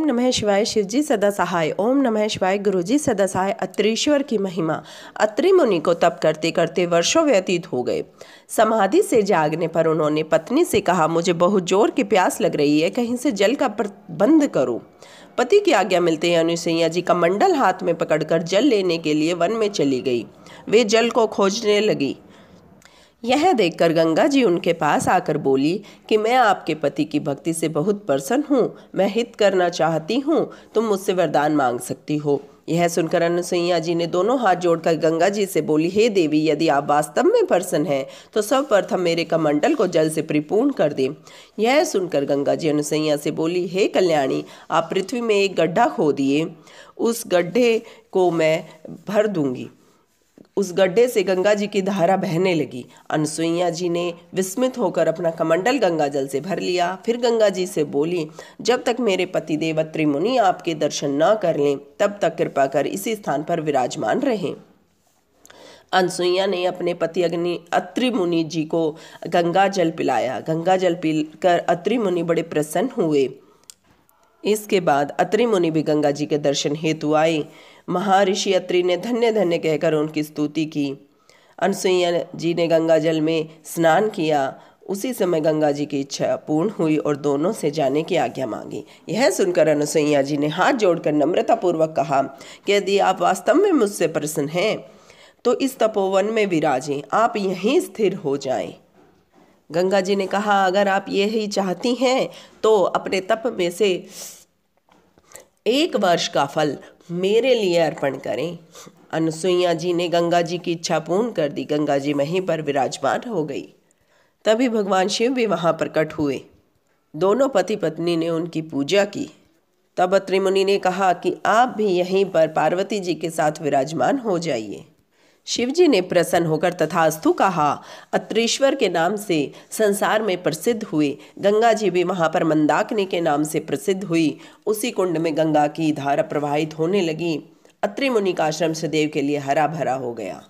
नमः शिवाय शिवजी सदा सहाय। ओम नमः शिवाय गुरुजी सदा सहाय। अत्रीश्वर की महिमा। अत्रि मुनि को तप करते करते वर्षों व्यतीत हो गए। समाधि से जागने पर उन्होंने पत्नी से कहा, मुझे बहुत जोर की प्यास लग रही है, कहीं से जल का प्रबंध करो। पति की आज्ञा मिलते ही अनुसैया जी कमंडल हाथ में पकड़कर जल लेने के लिए वन में चली गई। वे जल को खोजने लगी। यह देखकर गंगा जी उनके पास आकर बोली कि मैं आपके पति की भक्ति से बहुत प्रसन्न हूँ, मैं हित करना चाहती हूँ, तुम मुझसे वरदान मांग सकती हो। यह सुनकर अनुसैया जी ने दोनों हाथ जोड़कर गंगा जी से बोली, हे देवी, यदि आप वास्तव में प्रसन्न हैं तो सर्वप्रथम मेरे कमंडल को जल से परिपूर्ण कर दें। यह सुनकर गंगा जी अनुसैया से बोली, हे कल्याणी, आप पृथ्वी में एक गड्ढा खोदिए, उस गड्ढे को मैं भर दूंगी। उस गड्ढे से गंगा जी की धारा बहने लगी। अनुसुईया जी ने विस्मित होकर अपना कमंडल गंगा जल से भर लिया। फिर गंगा जी से बोली, जब तक मेरे पति देव अत्रि मुनि आपके दर्शन न कर लें तब तक कृपा कर इसी स्थान पर विराजमान रहें। अनुसुईया ने अपने पति अत्रि मुनि जी को गंगा जल पिलाया। गंगा जल पीकर अत्रि मुनि बड़े प्रसन्न हुए। इसके बाद अत्रि मुनि भी गंगा जी के दर्शन हेतु आए। महर्षि अत्रि ने धन्य धन्य कहकर उनकी स्तुति की। अनुसुईया जी ने गंगा जल में स्नान किया। उसी समय गंगा जी की इच्छा पूर्ण हुई और दोनों से जाने की आज्ञा मांगी। यह सुनकर अनुसुईया जी ने हाथ जोड़कर नम्रतापूर्वक कहा कि यदि आप वास्तव में मुझसे प्रसन्न हैं तो इस तपोवन में विराजें, आप यहीं स्थिर हो जाएं। गंगा जी ने कहा, अगर आप यही चाहती हैं तो अपने तप में से 1 वर्ष का फल मेरे लिए अर्पण करें। अनुसुईया जी ने गंगा जी की इच्छा पूर्ण कर दी। गंगा जी वहीं पर विराजमान हो गई। तभी भगवान शिव भी वहां प्रकट हुए। दोनों पति पत्नी ने उनकी पूजा की। तब अत्रि मुनि ने कहा कि आप भी यहीं पर पार्वती जी के साथ विराजमान हो जाइए। शिवजी ने प्रसन्न होकर तथास्तु कहा। अत्रीश्वर के नाम से संसार में प्रसिद्ध हुए। गंगा जी भी वहाँ पर मंदाकिनी के नाम से प्रसिद्ध हुई। उसी कुंड में गंगा की धारा प्रवाहित होने लगी। अत्रि मुनि का आश्रम सदैव के लिए हरा भरा हो गया।